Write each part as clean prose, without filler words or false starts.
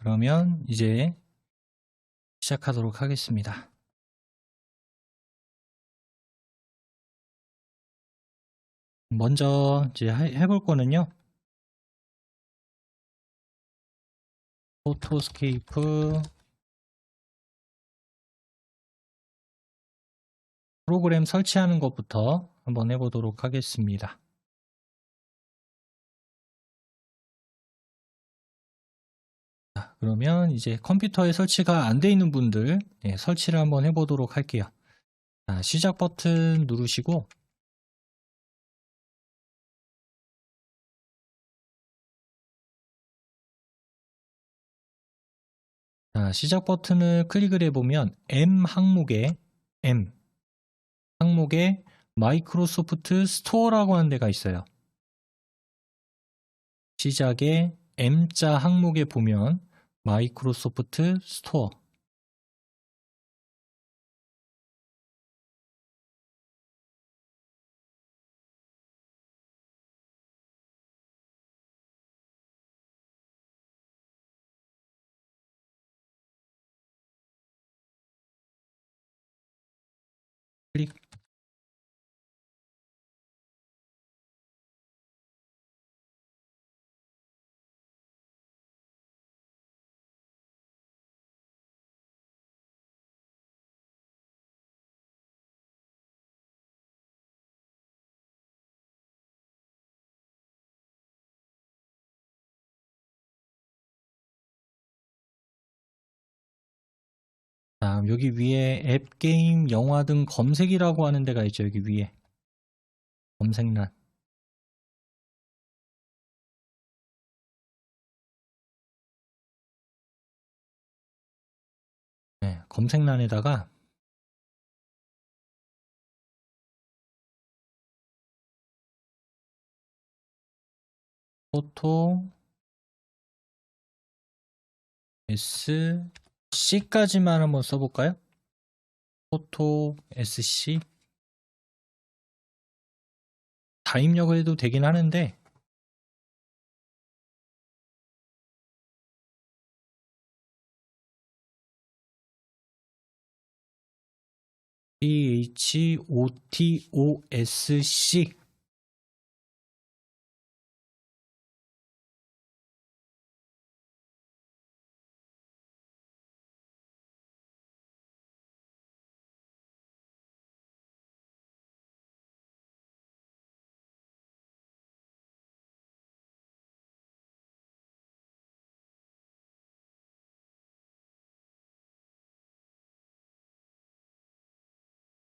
그러면 이제 시작하도록 하겠습니다. 먼저 이제 해볼 거는요. 포토스케이프 프로그램 설치하는 것부터 한번 해보도록 하겠습니다. 자, 그러면 이제 컴퓨터에 설치가 안 돼 있는 분들 설치를 한번 해보도록 할게요. 자, 시작 버튼 누르시고 자, 시작 버튼을 클릭을 해보면 M 항목에 마이크로소프트 스토어라고 하는 데가 있어요. 시작에 M자 항목에 보면 마이크로소프트 스토어 클릭. 자, 여기 위에 앱, 게임, 영화 등 검색이라고 하는 데가 있죠. 여기 위에 검색란. 네, 검색란에다가 포토 SC까지만 한번 써볼까요? 포토 SC 다 입력을 해도 되긴 하는데 PHOTOSC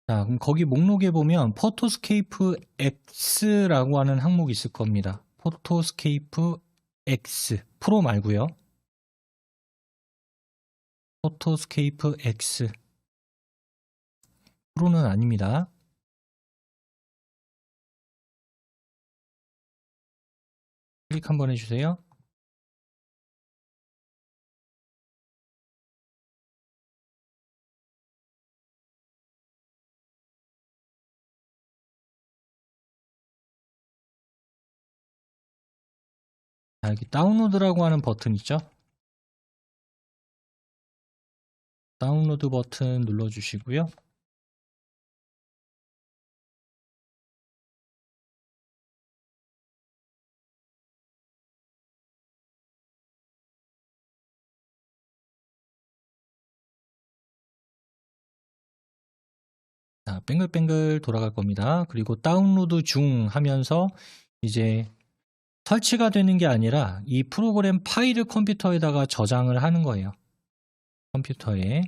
자, 그럼 거기 목록에 보면 포토스케이프 X라고 하는 항목이 있을 겁니다. 포토스케이프 X 프로 말고요. 포토스케이프 X 프로는 아닙니다. 클릭 한번 해주세요. 자, 여기 다운로드라고 하는 버튼 있죠? 다운로드 버튼 눌러주시고요. 자, 뱅글뱅글 돌아갈 겁니다. 그리고 다운로드 중 하면서 이제 설치가 되는 게 아니라 이 프로그램 파일을 컴퓨터에다가 저장을 하는 거예요. 컴퓨터에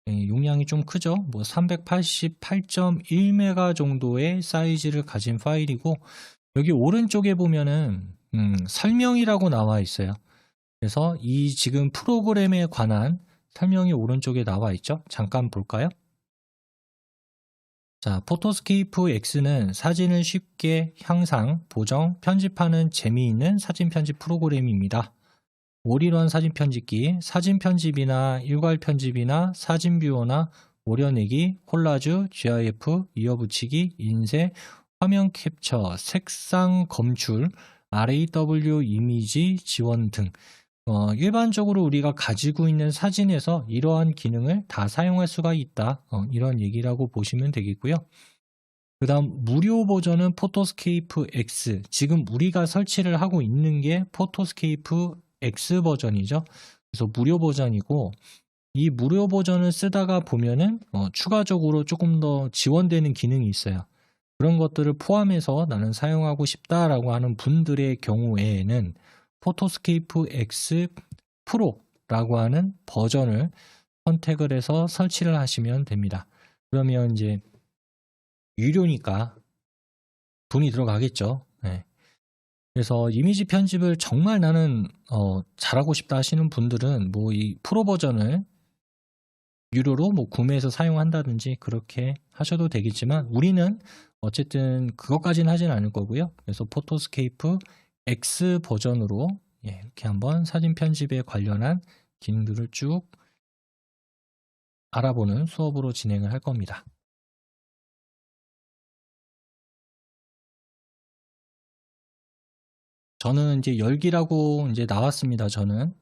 용량이 좀 크죠? 뭐 388.1메가 정도의 사이즈를 가진 파일이고 여기 오른쪽에 보면은 설명이라고 나와 있어요. 그래서 이 지금 프로그램에 관한 설명이 오른쪽에 나와 있죠? 잠깐 볼까요? 자, 포토스케이프 X는 사진을 쉽게 향상, 보정, 편집하는 재미있는 사진 편집 프로그램입니다. 올인원 사진 편집기, 사진 편집이나 일괄 편집이나 사진 뷰어나 오려내기, 콜라주, GIF, 이어붙이기, 인쇄, 화면 캡처, 색상 검출, RAW 이미지 지원 등 일반적으로 우리가 가지고 있는 사진에서 이러한 기능을 다 사용할 수가 있다. 이런 얘기라고 보시면 되겠고요. 그 다음 무료 버전은 포토스케이프 X. 지금 우리가 설치를 하고 있는 게 포토스케이프 X 버전이죠. 그래서 무료 버전이고, 이 무료 버전을 쓰다가 보면은 추가적으로 조금 더 지원되는 기능이 있어요. 그런 것들을 포함해서 나는 사용하고 싶다라고 하는 분들의 경우에는 포토스케이프 X 프로라고 하는 버전을 선택을 해서 설치를 하시면 됩니다. 그러면 이제 유료니까 돈이 들어가겠죠. 네. 그래서 이미지 편집을 정말 나는 잘하고 싶다 하시는 분들은 뭐 이 프로 버전을 유료로 뭐 구매해서 사용한다든지 그렇게 하셔도 되겠지만, 우리는 어쨌든 그것까지는 하진 않을 거고요. 그래서 포토스케이프 X 버전으로 이렇게 한번 사진 편집에 관련한 기능들을 쭉 알아보는 수업으로 진행을 할 겁니다. 저는 이제 열기라고 이제 나왔습니다. 저는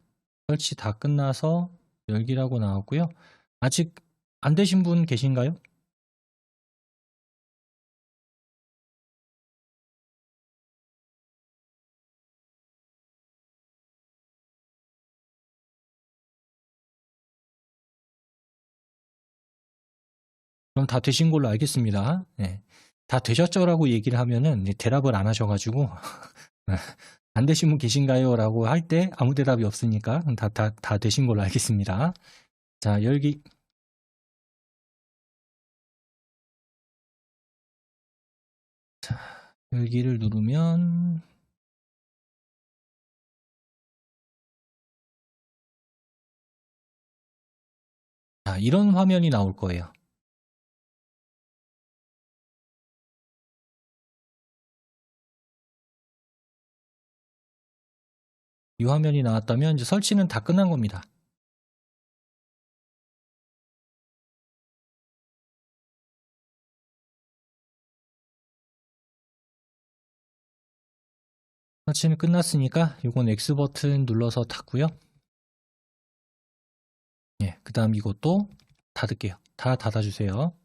설치 다 끝나서 열기라고 나왔고요. 아직 안 되신 분 계신가요? 그럼 다 되신 걸로 알겠습니다. 네. 다 되셨죠라고 얘기를 하면은 대답을 안 하셔가지고 안 되신 분 계신가요? 라고 할 때 아무 대답이 없으니까 다 되신 걸로 알겠습니다. 자, 열기. 자, 열기를 누르면 자, 이런 화면이 나올 거예요. 이 화면이 나왔다면 이제 설치는 다 끝난 겁니다. 설치는 끝났으니까 이건 X 버튼 눌러서 닫고요. 그 다음 이것도 닫을게요. 다 닫아주세요.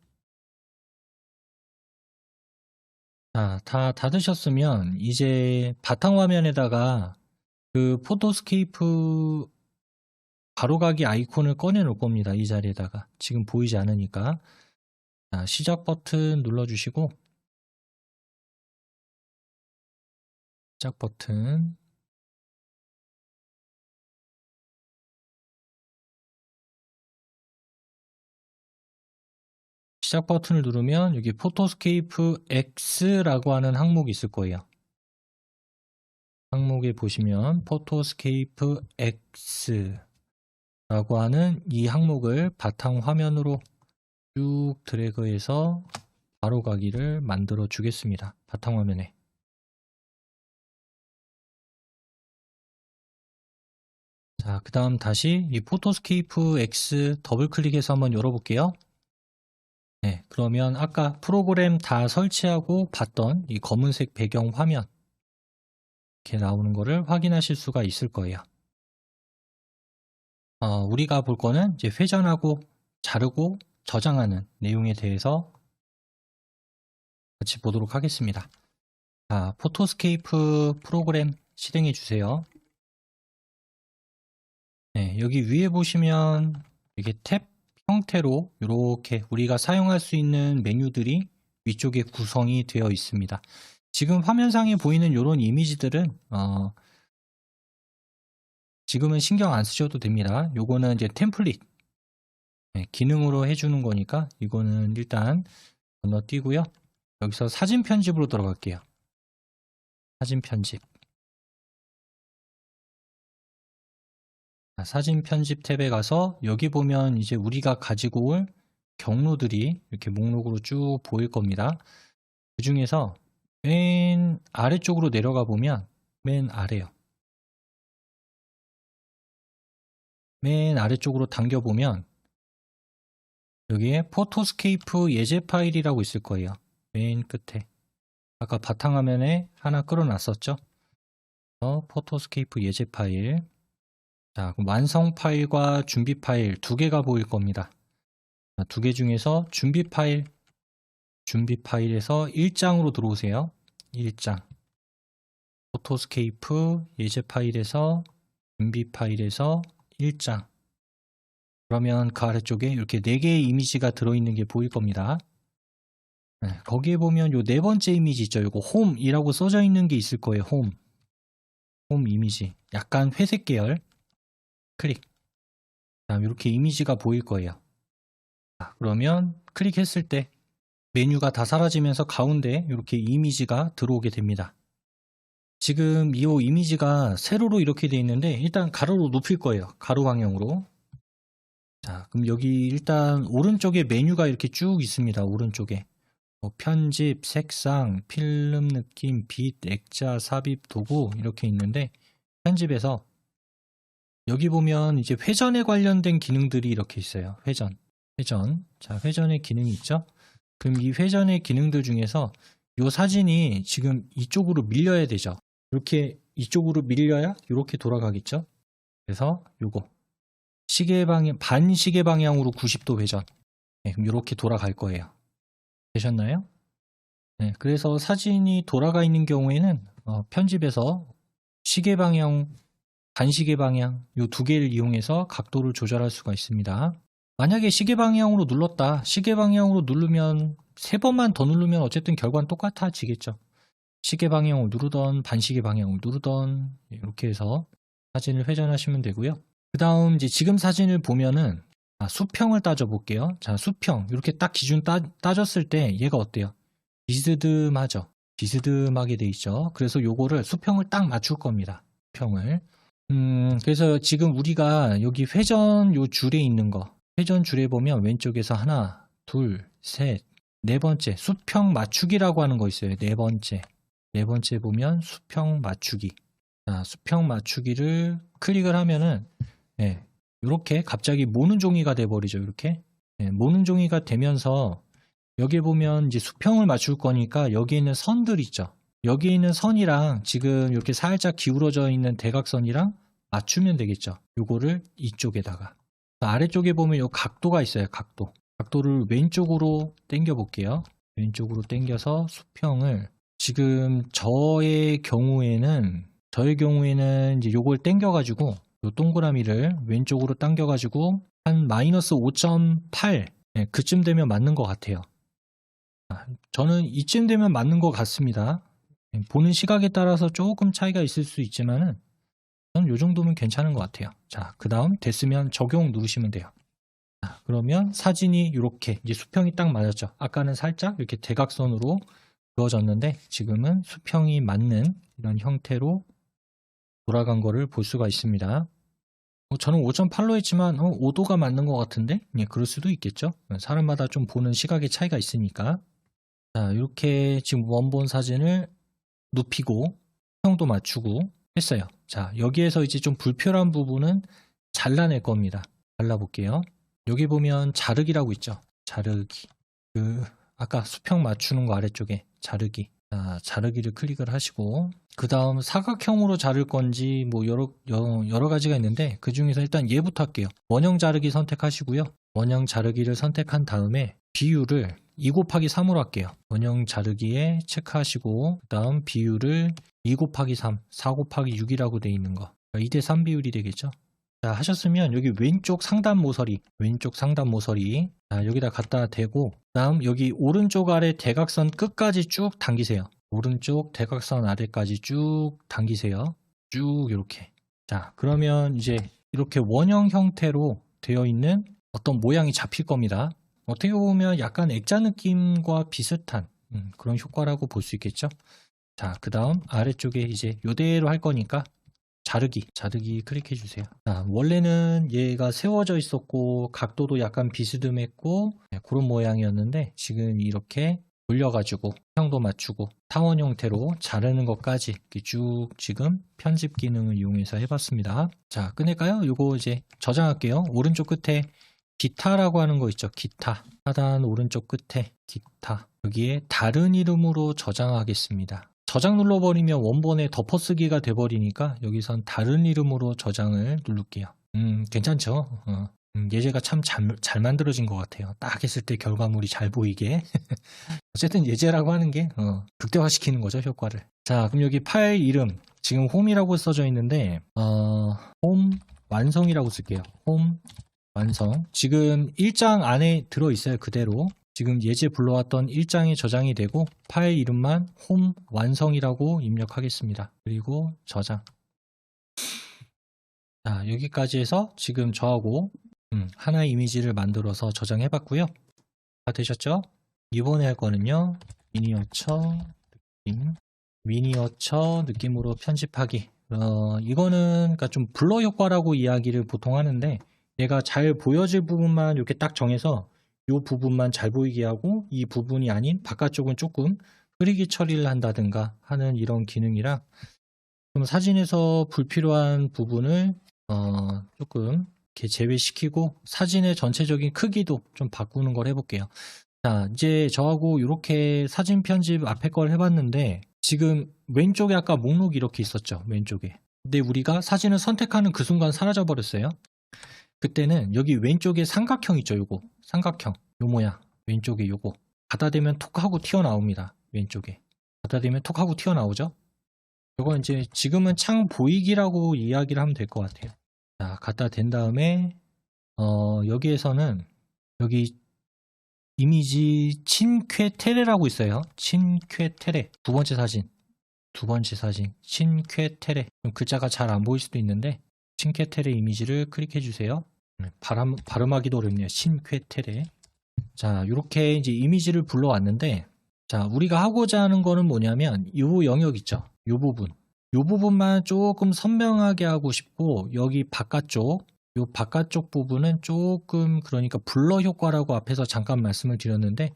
자, 다 닫으셨으면 이제 바탕화면에다가 그 포토스케이프 바로가기 아이콘을 꺼내 놓을 겁니다. 이 자리에다가. 지금 보이지 않으니까. 자, 시작 버튼 눌러주시고, 시작 버튼. 시작 버튼을 누르면 여기 포토스케이프 X라고 하는 항목이 있을 거예요. 항목에 보시면 포토스케이프 X라고 하는 이 항목을 바탕 화면으로 쭉 드래그해서 바로가기를 만들어 주겠습니다. 바탕 화면에. 자, 그 다음 다시 이 포토스케이프 X 더블 클릭해서 한번 열어볼게요. 네, 그러면 아까 프로그램 다 설치하고 봤던 이 검은색 배경 화면 이렇게 나오는 거를 확인하실 수가 있을 거예요. 우리가 볼 거는 이제 회전하고 자르고 저장하는 내용에 대해서 같이 보도록 하겠습니다. 자, 포토스케이프 프로그램 실행해 주세요. 네, 여기 위에 보시면 이게 탭 형태로 이렇게 우리가 사용할 수 있는 메뉴들이 위쪽에 구성이 되어 있습니다. 지금 화면상에 보이는 이런 이미지들은 지금은 신경 안 쓰셔도 됩니다. 요거는 이제 템플릿 기능으로 해주는 거니까 이거는 일단 건너뛰고요. 여기서 사진 편집으로 들어갈게요. 사진 편집. 사진 편집 탭에 가서 여기 보면 이제 우리가 가지고 올 경로들이 이렇게 목록으로 쭉 보일 겁니다. 그 중에서 맨 아래쪽으로 내려가 보면 맨 아래요. 맨 아래쪽으로 당겨보면 여기에 포토스케이프 예제 파일이라고 있을 거예요. 맨 끝에. 아까 바탕화면에 하나 끌어놨었죠. 포토스케이프 예제 파일. 자, 그럼 완성 파일과 준비 파일 두 개가 보일 겁니다. 두 개 중에서 준비 파일에서 1장으로 들어오세요. 1장. 포토스케이프 예제 파일에서 준비 파일에서 1장. 그러면 그 아래쪽에 이렇게 4개의 이미지가 들어있는 게 보일 겁니다. 네, 거기에 보면 요 네 번째 이미지 있죠. 요거 홈이라고 써져 있는 게 있을 거예요. 홈 이미지. 약간 회색 계열. 클릭. 다음 이렇게 이미지가 보일 거예요. 자, 그러면 클릭했을 때 메뉴가 다 사라지면서 가운데 이렇게 이미지가 들어오게 됩니다. 지금 이 이미지가 세로로 이렇게 되어 있는데 일단 가로로 높일 거예요. 가로 방향으로. 자, 그럼 여기 일단 오른쪽에 메뉴가 이렇게 쭉 있습니다. 오른쪽에 편집, 색상, 필름 느낌, 빛, 액자, 삽입, 도구 이렇게 있는데 편집에서 여기 보면 이제 회전에 관련된 기능들이 이렇게 있어요. 회전. 자, 회전의 기능이 있죠. 그럼 이 회전의 기능들 중에서 이 사진이 지금 이쪽으로 밀려야 되죠. 이렇게 이쪽으로 밀려야 이렇게 돌아가겠죠. 그래서 요거 시계 방향, 반시계 방향으로 90도 회전. 네, 그럼 이렇게 돌아갈 거예요. 되셨나요? 네, 그래서 사진이 돌아가 있는 경우에는 편집에서 시계 방향, 반시계 방향 이 두 개를 이용해서 각도를 조절할 수가 있습니다. 만약에 시계 방향으로 눌렀다. 시계 방향으로 누르면 3번만 더 누르면 어쨌든 결과는 똑같아지겠죠. 시계 방향을 누르던 반시계 방향을 누르던 이렇게 해서 사진을 회전하시면 되고요. 그 다음 이제 지금 사진을 보면은 수평을 따져 볼게요. 자, 수평 이렇게 딱 기준 따졌을 때 얘가 어때요? 비스듬하죠. 비스듬하게 돼 있죠. 그래서 요거를 수평을 딱 맞출 겁니다. 수평을. 그래서 지금 우리가 여기 회전 요 줄에 있는 거 회전 줄에 보면 왼쪽에서 하나, 둘, 셋, 네 번째 수평 맞추기라고 하는 거 있어요. 네 번째 보면 수평 맞추기. 자, 수평 맞추기를 클릭을 하면은 이렇게 갑자기 모는 종이가 돼 버리죠. 이렇게 모는 종이가 되면서 여기에 보면 이제 수평을 맞출 거니까 여기 있는 선들 있죠. 여기 있는 선이랑 지금 이렇게 살짝 기울어져 있는 대각선이랑 맞추면 되겠죠. 요거를 이쪽에다가 아래쪽에 보면 요 각도가 있어요. 각도를 왼쪽으로 당겨 볼게요. 왼쪽으로 당겨서 수평을 지금 저의 경우에는 이제 요걸 당겨 가지고 요 동그라미를 왼쪽으로 당겨 가지고 한 마이너스 5.8 그쯤 되면 맞는 것 같아요. 저는 이쯤 되면 맞는 것 같습니다. 보는 시각에 따라서 조금 차이가 있을 수 있지만은 저는 요 정도면 괜찮은 것 같아요. 자, 그 다음 됐으면 적용 누르시면 돼요. 자, 그러면 사진이 이렇게 이제 수평이 딱 맞았죠. 아까는 살짝 이렇게 대각선으로 그어졌는데 지금은 수평이 맞는 이런 형태로 돌아간 거를 볼 수가 있습니다. 저는 5.8로 했지만 5도가 맞는 것 같은데 그럴 수도 있겠죠. 사람마다 좀 보는 시각의 차이가 있으니까. 자, 이렇게 지금 원본 사진을 눕히고 수평도 맞추고 했어요. 자, 여기에서 이제 좀 불필요한 부분은 잘라낼 겁니다. 잘라볼게요. 여기 보면 자르기라고 있죠. 자르기. 아까 수평 맞추는 거 아래쪽에 자르기. 자, 자르기를 클릭을 하시고 그 다음 사각형으로 자를 건지 뭐 여러 가지가 있는데 그 중에서 일단 얘부터 할게요. 원형 자르기 선택하시고요. 원형 자르기를 선택한 다음에 비율을 2 곱하기 3으로 할게요. 원형 자르기에 체크하시고 그 다음 비율을 2 곱하기 3, 4 곱하기 6이라고 되어 있는 거 2대3 비율이 되겠죠. 자, 하셨으면 여기 왼쪽 상단 모서리 자, 여기다 갖다 대고 그 다음 여기 오른쪽 아래 대각선 끝까지 쭉 당기세요. 오른쪽 대각선 아래까지 쭉 당기세요. 쭉 이렇게. 자, 그러면 이제 이렇게 원형 형태로 되어 있는 어떤 모양이 잡힐 겁니다. 어떻게 보면 약간 액자 느낌과 비슷한 그런 효과라고 볼 수 있겠죠. 자, 그 다음 아래쪽에 이제 이대로 할 거니까 자르기 클릭해 주세요. 자, 원래는 얘가 세워져 있었고 각도도 약간 비스듬했고 그런 모양이었는데 지금 이렇게 돌려가지고 형도 맞추고 타원 형태로 자르는 것까지 이렇게 쭉 지금 편집 기능을 이용해서 해봤습니다. 자, 끝낼까요? 요거 이제 저장할게요. 오른쪽 끝에 기타라고 하는 거 있죠. 기타. 하단 오른쪽 끝에 기타. 여기에 다른 이름으로 저장하겠습니다. 저장 눌러버리면 원본에 덮어쓰기가 돼버리니까 여기선 다른 이름으로 저장을 누를게요. 괜찮죠? 예제가 참 잘 만들어진 것 같아요. 딱 했을 때 결과물이 잘 보이게. 어쨌든 예제라고 하는 게 극대화시키는 거죠, 효과를. 자, 그럼 여기 파일 이름 지금 홈이라고 써져 있는데 홈 완성이라고 쓸게요. 홈 완성. 지금 1장 안에 들어있어요. 그대로. 지금 예제 불러왔던 1장에 저장이 되고 파일 이름만 홈 완성이라고 입력하겠습니다. 그리고 저장. 자, 여기까지 해서 지금 저하고 하나의 이미지를 만들어서 저장해 봤고요. 다 되셨죠? 이번에 할 거는요. 미니어처 느낌으로 편집하기. 이거는 그러니까 좀 블러 효과라고 이야기를 보통 하는데 얘가 잘 보여질 부분만 이렇게 딱 정해서 이 부분만 잘 보이게 하고 이 부분이 아닌 바깥쪽은 조금 흐리게 처리를 한다든가 하는 이런 기능이라 좀 사진에서 불필요한 부분을 조금 이렇게 제외시키고 사진의 전체적인 크기도 좀 바꾸는 걸 해볼게요. 자, 이제 저하고 이렇게 사진 편집 앞에 걸 해봤는데 지금 왼쪽에 아까 목록이 이렇게 있었죠. 왼쪽에. 근데 우리가 사진을 선택하는 그 순간 사라져 버렸어요. 그때는 여기 왼쪽에 삼각형 있죠. 요거 삼각형 요 모양 왼쪽에 요거 갖다 대면 톡 하고 튀어나옵니다. 왼쪽에 갖다 대면 톡 하고 튀어나오죠. 요거 이제 지금은 창 보이기라고 이야기를 하면 될 것 같아요. 자, 갖다 댄 다음에 여기에서는 여기 이미지 친쾌테레라고 있어요. 친쾌테레 두 번째 사진 친쾌테레 글자가 잘 안 보일 수도 있는데 친쾌테레 이미지를 클릭해 주세요. 발음하기도 어렵네요. 친쾌테레. 자, 이렇게 이제 이미지를 불러왔는데 자, 우리가 하고자 하는 거는 뭐냐면 이 영역 있죠. 이 부분만 조금 선명하게 하고 싶고 여기 바깥쪽 이 바깥쪽 부분은 조금 그러니까 블러 효과라고 앞에서 잠깐 말씀을 드렸는데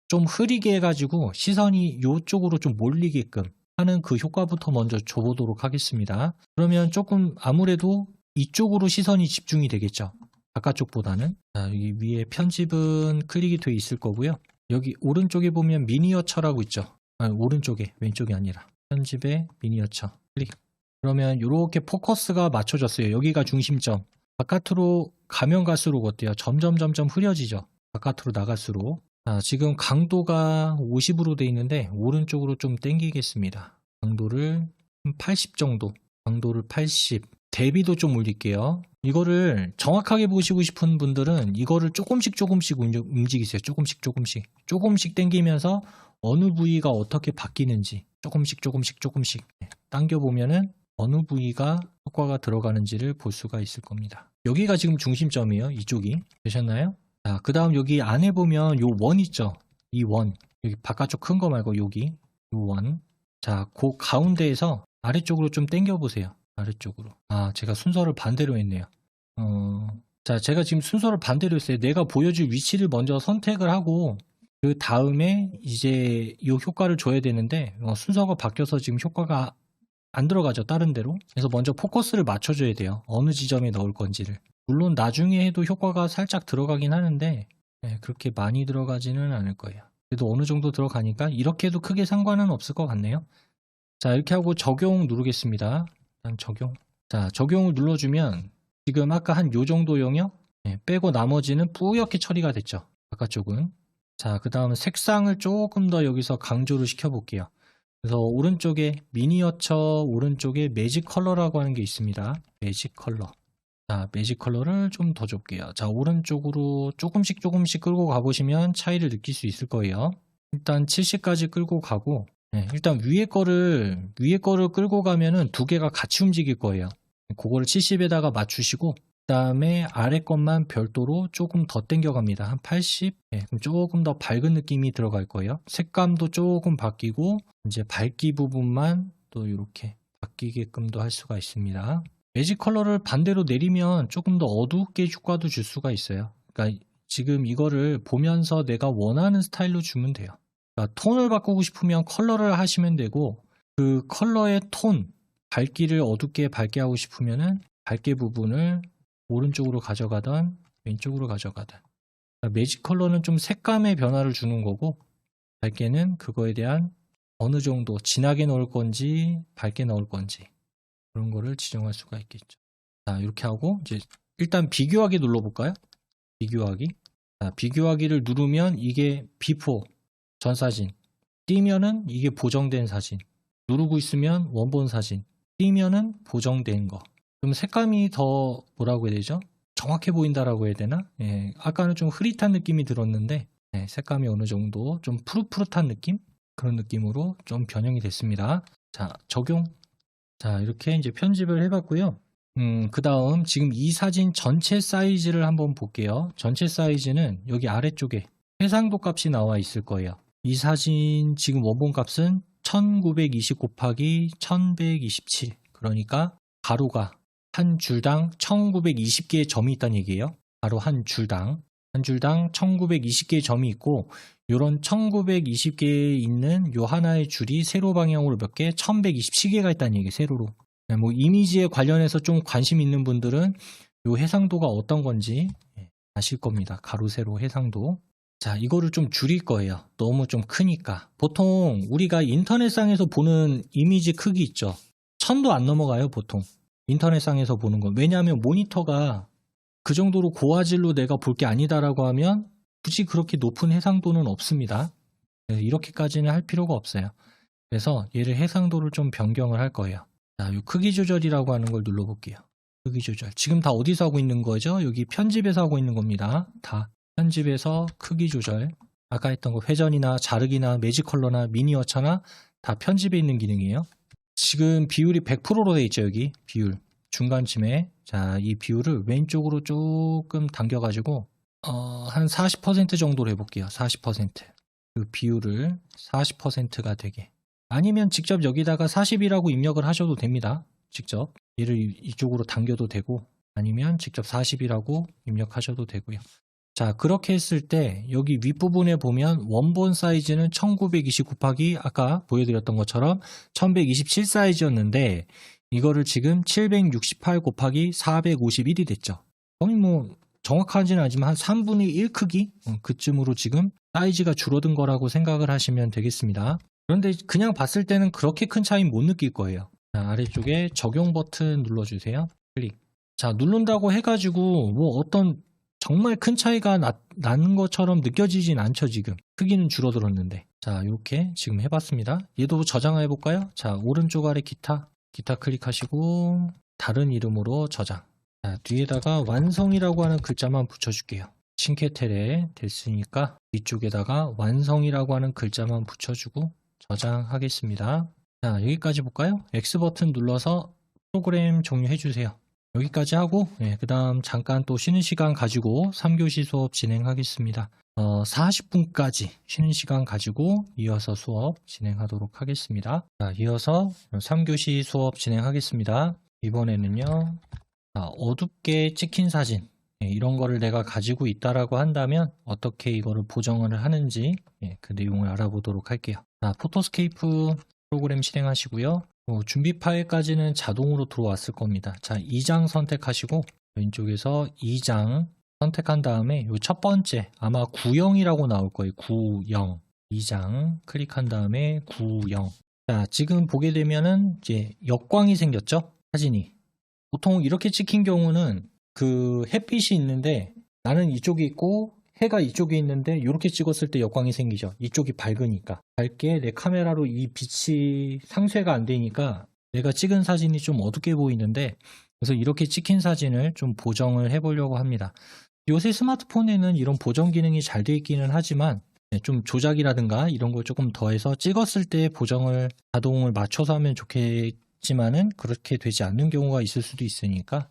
좀 흐리게 해가지고 시선이 이쪽으로 좀 몰리게끔 하는 그 효과부터 먼저 줘보도록 하겠습니다. 그러면 조금 아무래도 이쪽으로 시선이 집중이 되겠죠. 바깥쪽보다는. 자, 여기 위에 편집은 클릭이 되어 있을 거고요. 여기 오른쪽에 보면 미니어처라고 있죠. 오른쪽에 왼쪽이 아니라 편집에 미니어처 클릭. 그러면 이렇게 포커스가 맞춰졌어요. 여기가 중심점. 바깥으로 가면 갈수록 어때요? 점점 흐려지죠. 바깥으로 나갈수록. 자, 지금 강도가 50으로 돼 있는데 오른쪽으로 좀 당기겠습니다. 강도를 80 정도. 강도를 80. 대비도 좀 올릴게요. 이거를 정확하게 보시고 싶은 분들은 이거를 조금씩 움직이세요. 조금씩 당기면서 어느 부위가 어떻게 바뀌는지 조금씩 당겨보면은 어느 부위가 효과가 들어가는지를 볼 수가 있을 겁니다. 여기가 지금 중심점이에요. 이쪽이. 되셨나요? 자, 그 다음 여기 안에 보면 요 원 있죠. 이 원. 여기 바깥쪽 큰 거 말고 여기. 요 원. 자, 그 가운데에서 아래쪽으로 좀 당겨보세요. 아래쪽으로. 아, 제가 순서를 반대로 했네요. 자, 제가 지금 순서를 반대로 했어요. 내가 보여줄 위치를 먼저 선택을 하고 그 다음에 이제 이 효과를 줘야 되는데 순서가 바뀌어서 지금 효과가 안 들어가죠. 다른 데로. 그래서 먼저 포커스를 맞춰줘야 돼요. 어느 지점에 넣을 건지를. 물론 나중에 해도 효과가 살짝 들어가긴 하는데 그렇게 많이 들어가지는 않을 거예요. 그래도 어느 정도 들어가니까 이렇게 해도 크게 상관은 없을 것 같네요. 자, 이렇게 하고 적용 누르겠습니다. 일단 적용. 자, 적용을 눌러주면 지금 아까 한 요 정도 영역 빼고 나머지는 뿌옇게 처리가 됐죠. 바깥쪽은. 자, 그 다음 색상을 조금 더 여기서 강조를 시켜볼게요. 그래서 오른쪽에 미니어처 오른쪽에 매직 컬러라고 하는 게 있습니다. 매직 컬러. 자, 매직 컬러를 좀 더 줄게요. 자, 오른쪽으로 조금씩 끌고 가보시면 차이를 느낄 수 있을 거예요. 일단 70까지 끌고 가고 일단 위에 거를 끌고 가면은 두 개가 같이 움직일 거예요. 그거를 70에다가 맞추시고 그 다음에 아래 것만 별도로 조금 더 당겨갑니다. 한 80. 그럼 조금 더 밝은 느낌이 들어갈 거예요. 색감도 조금 바뀌고 이제 밝기 부분만 또 이렇게 바뀌게끔도 할 수가 있습니다. 매직 컬러를 반대로 내리면 조금 더 어둡게 효과도 줄 수가 있어요. 그러니까 지금 이거를 보면서 내가 원하는 스타일로 주면 돼요. 그러니까 톤을 바꾸고 싶으면 컬러를 하시면 되고 그 컬러의 톤, 밝기를 어둡게 밝게 하고 싶으면은 밝게 부분을 오른쪽으로 가져가던 왼쪽으로 가져가던. 그러니까 매직 컬러는 좀 색감의 변화를 주는 거고 밝게는 그거에 대한 어느 정도 진하게 넣을 건지 밝게 넣을 건지 그런 거를 지정할 수가 있겠죠. 자, 이렇게 하고 이제 일단 비교하기 눌러볼까요? 비교하기. 자, 비교하기를 누르면 이게 비포 전 사진, 띄면은 이게 보정된 사진, 누르고 있으면 원본 사진, 띄면은 보정된 거. 그럼 색감이 더 뭐라고 해야 되죠? 정확해 보인다라고 해야 되나? 예, 아까는 좀 흐릿한 느낌이 들었는데 예, 색감이 어느 정도 좀 푸릇푸릇한 느낌? 그런 느낌으로 좀 변형이 됐습니다. 자, 적용. 자, 이렇게 이제 편집을 해봤고요. 그 다음 지금 이 사진 전체 사이즈를 한번 볼게요. 전체 사이즈는 여기 아래쪽에 해상도 값이 나와 있을 거예요. 이 사진 지금 원본 값은 1920 곱하기 1127. 그러니까 가로가 한 줄당 1920개의 점이 있다는 얘기예요. 바로 한 줄당 1920개의 점이 있고 이런 1920개에 있는 요 하나의 줄이 세로 방향으로 몇 개? 1127개가 있다는 얘기예요. 세로로. 뭐 이미지에 관련해서 좀 관심 있는 분들은 요 해상도가 어떤 건지 아실 겁니다. 가로 세로 해상도. 자, 이거를 좀 줄일 거예요. 너무 좀 크니까. 보통 우리가 인터넷상에서 보는 이미지 크기 있죠. 1000도 안 넘어가요, 보통. 인터넷상에서 보는 건. 왜냐하면 모니터가 그 정도로 고화질로 내가 볼 게 아니다라고 하면 굳이 그렇게 높은 해상도는 없습니다. 이렇게까지는 할 필요가 없어요. 그래서 얘를 해상도를 좀 변경을 할 거예요. 자, 요 크기 조절이라고 하는 걸 눌러볼게요. 크기 조절. 지금 다 어디서 하고 있는 거죠? 여기 편집에서 하고 있는 겁니다. 다 편집에서 크기 조절. 아까 했던 거 회전이나 자르기나 매직 컬러나 미니어처나 다 편집에 있는 기능이에요. 지금 비율이 100%로 돼 있죠. 여기 비율 중간쯤에. 자, 이 비율을 왼쪽으로 조금 당겨가지고 한 40% 정도로 해볼게요. 40%. 그 비율을 40%가 되게. 아니면 직접 여기다가 40이라고 입력을 하셔도 됩니다. 직접 얘를 이쪽으로 당겨도 되고 아니면 직접 40이라고 입력하셔도 되고요. 자, 그렇게 했을 때 여기 윗부분에 보면 원본 사이즈는 1920 곱하기 아까 보여드렸던 것처럼 1127 사이즈였는데 이거를 지금 768 곱하기 451이 됐죠. 거의 뭐 정확하지는 않지만 한 3분의 1 크기? 그쯤으로 지금 사이즈가 줄어든 거라고 생각을 하시면 되겠습니다. 그런데 그냥 봤을 때는 그렇게 큰 차이는 못 느낄 거예요. 자, 아래쪽에 적용 버튼 눌러주세요. 클릭. 자, 누른다고 해가지고 뭐 어떤 정말 큰 차이가 나는 것처럼 느껴지진 않죠. 지금 크기는 줄어들었는데. 자, 이렇게 지금 해봤습니다. 얘도 저장해 볼까요? 자, 오른쪽 아래 기타 클릭하시고 다른 이름으로 저장. 자, 뒤에다가 완성이라고 하는 글자만 붙여줄게요. 싱케텔에 됐으니까 뒤쪽에다가 완성이라고 하는 글자만 붙여주고 저장하겠습니다. 자, 여기까지 볼까요? X버튼 눌러서 프로그램 종료해주세요. 여기까지 하고 그 다음 잠깐 또 쉬는 시간 가지고 3교시 수업 진행하겠습니다. 40분까지 쉬는 시간 가지고 이어서 수업 진행하도록 하겠습니다. 자, 이어서 3교시 수업 진행하겠습니다. 이번에는요, 어둡게 찍힌 사진 이런 거를 내가 가지고 있다라고 한다면 어떻게 이거를 보정을 하는지 그 내용을 알아보도록 할게요. 자, 포토스케이프 프로그램 실행하시고요. 준비 파일까지는 자동으로 들어왔을 겁니다. 자, 2장 선택하시고 왼쪽에서 2장 선택한 다음에 이 첫 번째 아마 구형이라고 나올 거예요. 구형 2장 클릭한 다음에 구형. 자, 지금 보게 되면은 이제 역광이 생겼죠? 사진이. 보통 이렇게 찍힌 경우는 그 햇빛이 있는데 나는 이쪽에 있고 해가 이쪽에 있는데 이렇게 찍었을 때 역광이 생기죠. 이쪽이 밝으니까. 밝게 내 카메라로 이 빛이 상쇄가 안 되니까 내가 찍은 사진이 좀 어둡게 보이는데 그래서 이렇게 찍힌 사진을 좀 보정을 해보려고 합니다. 요새 스마트폰에는 이런 보정 기능이 잘 되어 있기는 하지만 좀 조작이라든가 이런 걸 조금 더해서 찍었을 때 보정을 자동을 맞춰서 하면 좋겠지만은 그렇게 되지 않는 경우가 있을 수도 있으니까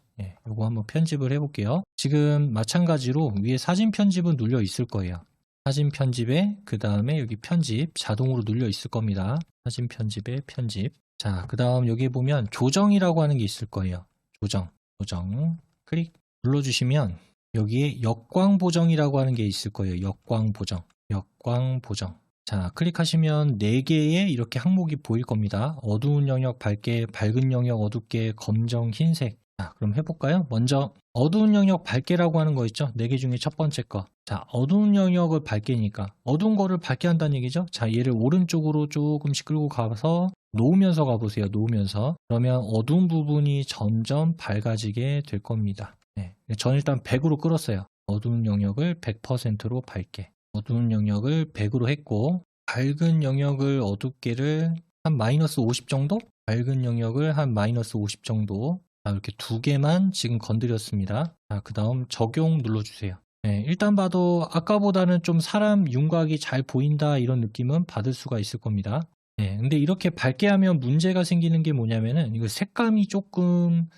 요거 한번 편집을 해볼게요. 지금 마찬가지로 위에 사진 편집은 눌려 있을 거예요. 사진 편집에 그 다음에 여기 편집 자동으로 눌려 있을 겁니다. 사진 편집에 편집. 자, 그 다음 여기 보면 조정이라고 하는 게 있을 거예요. 조정 클릭 눌러주시면 여기에 역광 보정이라고 하는 게 있을 거예요. 역광 보정. 자, 클릭하시면 4개의 이렇게 항목이 보일 겁니다. 어두운 영역 밝게, 밝은 영역 어둡게, 검정, 흰색 자, 그럼 해볼까요? 먼저 어두운 영역 밝게라고 하는 거 있죠? 4개 중에 첫 번째 거. 자, 어두운 영역을 밝게니까 어두운 거를 밝게 한다는 얘기죠? 자, 얘를 오른쪽으로 조금씩 끌고 가서 놓으면서 가보세요. 놓으면서. 그러면 어두운 부분이 점점 밝아지게 될 겁니다. 네, 전 일단 100으로 끌었어요. 어두운 영역을 100%로 밝게. 어두운 영역을 100으로 했고, 밝은 영역을 어둡게를 한 마이너스 50 정도? 밝은 영역을 한 마이너스 50 정도. 자, 이렇게 2개만 지금 건드렸습니다. 자, 그 다음 적용 눌러주세요. 네, 일단 봐도 아까보다는 좀 사람 윤곽이 잘 보인다 이런 느낌은 받을 수가 있을 겁니다. 네, 근데 이렇게 밝게 하면 문제가 생기는 게 뭐냐면은 이거 색감이 조금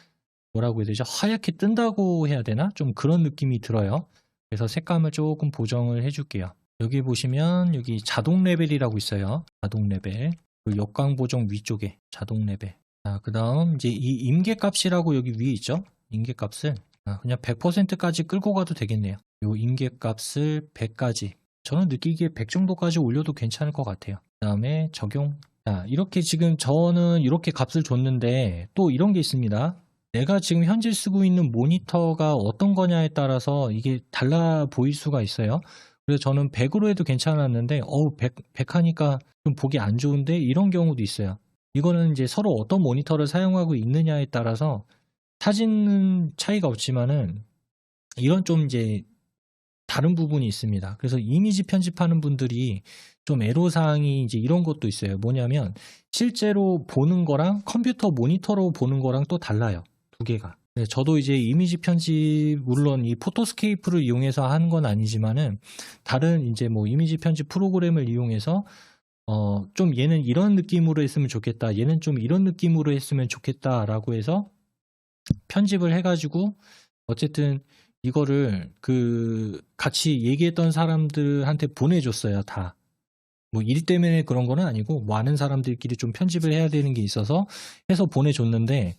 뭐라고 해야 되죠? 하얗게 뜬다고 해야 되나? 좀 그런 느낌이 들어요. 그래서 색감을 조금 보정을 해줄게요. 여기 보시면 여기 자동 레벨이라고 있어요. 자동 레벨. 그 역광 보정 위쪽에 자동 레벨. 자, 그 다음 이제 이 임계값이라고 여기 위에 있죠? 임계값을 그냥 100%까지 끌고 가도 되겠네요. 요 임계값을 100까지. 저는 느끼기에 100 정도까지 올려도 괜찮을 것 같아요. 그 다음에 적용. 자, 이렇게 지금 저는 이렇게 값을 줬는데 또 이런 게 있습니다. 내가 지금 현재 쓰고 있는 모니터가 어떤 거냐에 따라서 이게 달라 보일 수가 있어요. 그래서 저는 100으로 해도 괜찮았는데 100 하니까 좀 보기 안 좋은데 이런 경우도 있어요. 이거는 이제 서로 어떤 모니터를 사용하고 있느냐에 따라서 사진은 차이가 없지만은 이런 좀 이제 다른 부분이 있습니다. 그래서 이미지 편집하는 분들이 좀 애로사항이 이제 이런 것도 있어요. 뭐냐면 실제로 보는 거랑 컴퓨터 모니터로 보는 거랑 또 달라요. 2개가. 저도 이제 이미지 편집 물론 이 포토스케이프를 이용해서 하는 건 아니지만은 다른 이제 뭐 이미지 편집 프로그램을 이용해서 좀 얘는 이런 느낌으로 했으면 좋겠다. 얘는 좀 이런 느낌으로 했으면 좋겠다라고 해서 편집을 해가지고 어쨌든 이거를 그 같이 얘기했던 사람들한테 보내줬어요. 다. 뭐 일 때문에 그런 거는 아니고 많은 사람들끼리 좀 편집을 해야 되는 게 있어서 해서 보내줬는데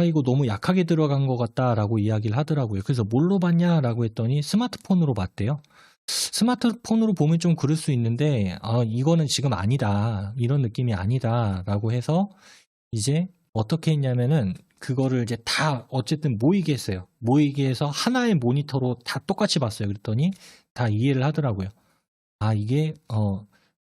이거 너무 약하게 들어간 것 같다라고 이야기를 하더라고요. 그래서 뭘로 봤냐라고 했더니 스마트폰으로 봤대요. 스마트폰으로 보면 좀 그럴 수 있는데 이거는 지금 아니다. 이런 느낌이 아니다. 라고 해서 이제 어떻게 했냐면은 그거를 이제 다 어쨌든 모이게 했어요. 모이게 해서 하나의 모니터로 다 똑같이 봤어요. 그랬더니 다 이해를 하더라고요. 이게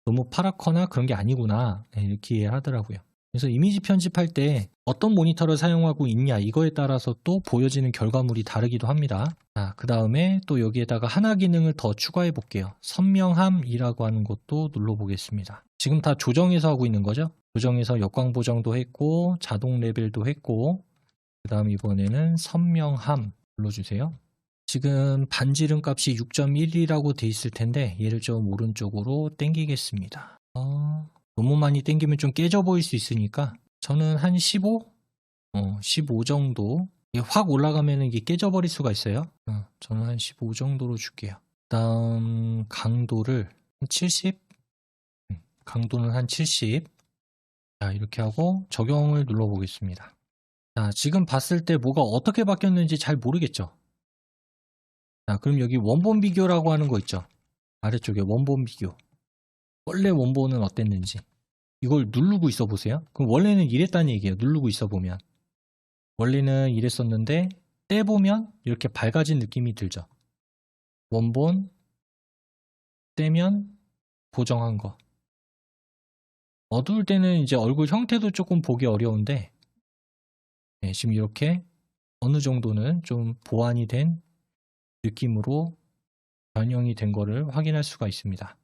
너무 파랗거나 그런 게 아니구나. 네, 이렇게 이해를 하더라고요. 그래서 이미지 편집할 때 어떤 모니터를 사용하고 있냐 이거에 따라서 또 보여지는 결과물이 다르기도 합니다. 자, 그 다음에 또 여기에다가 하나 기능을 더 추가해 볼게요. 선명함이라고 하는 것도 눌러 보겠습니다. 지금 다 조정해서 하고 있는 거죠. 조정해서 역광 보정도 했고 자동 레벨도 했고 그 다음 이번에는 선명함 눌러주세요. 지금 반지름 값이 6.1이라고 돼 있을 텐데 얘를 좀 오른쪽으로 당기겠습니다. 너무 많이 당기면 좀 깨져 보일 수 있으니까 저는 한 15? 15 정도. 이게 확 올라가면 이게 깨져 버릴 수가 있어요. 저는 한 15 정도로 줄게요. 다음 강도를 한 70? 강도는 한 70. 자, 이렇게 하고 적용을 눌러 보겠습니다. 자, 지금 봤을 때 뭐가 어떻게 바뀌었는지 잘 모르겠죠? 자, 그럼 여기 원본 비교라고 하는 거 있죠? 아래쪽에 원본 비교. 원래 원본은 어땠는지. 이걸 누르고 있어 보세요. 그럼 원래는 이랬다는 얘기예요. 누르고 있어 보면. 원래는 이랬었는데 떼보면 이렇게 밝아진 느낌이 들죠. 원본 떼면 보정한 거. 어두울 때는 이제 얼굴 형태도 조금 보기 어려운데 네, 지금 이렇게 어느 정도는 좀 보완이 된 느낌으로 변형이 된 거를 확인할 수가 있습니다.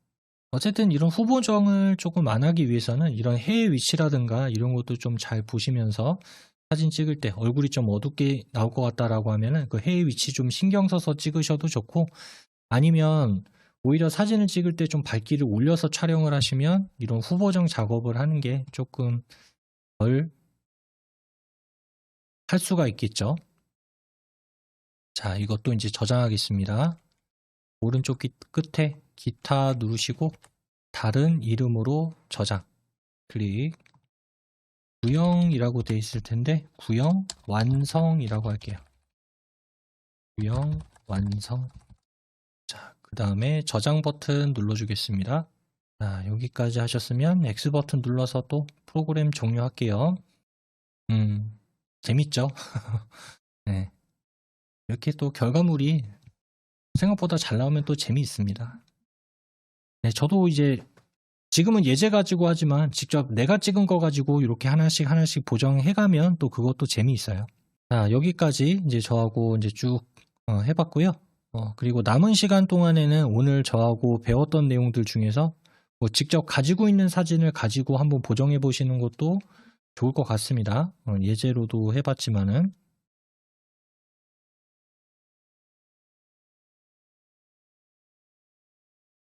어쨌든 이런 후보정을 조금 안 하기 위해서는 이런 해의 위치라든가 이런 것도 좀 잘 보시면서 사진 찍을 때 얼굴이 좀 어둡게 나올 것 같다라고 하면은 그 해의 위치 좀 신경 써서 찍으셔도 좋고 아니면 오히려 사진을 찍을 때 좀 밝기를 올려서 촬영을 하시면 이런 후보정 작업을 하는 게 조금 덜 할 수가 있겠죠. 자, 이것도 이제 저장하겠습니다. 오른쪽 끝에 기타 누르시고 다른 이름으로 저장 클릭. 구형이라고 되어 있을 텐데 구형 완성이라고 할게요. 구형 완성. 자, 그 다음에 저장 버튼 눌러주겠습니다. 자, 여기까지 하셨으면 X 버튼 눌러서 또 프로그램 종료할게요. 재밌죠? 네. 이렇게 또 결과물이 생각보다 잘 나오면 또 재미있습니다. 네, 저도 이제 지금은 예제 가지고 하지만 직접 내가 찍은 거 가지고 이렇게 하나씩 보정해가면 또 그것도 재미있어요. 자, 여기까지 이제 저하고 이제 쭉 해봤고요. 그리고 남은 시간 동안에는 오늘 저하고 배웠던 내용들 중에서 뭐 직접 가지고 있는 사진을 가지고 한번 보정해 보시는 것도 좋을 것 같습니다. 예제로도 해봤지만은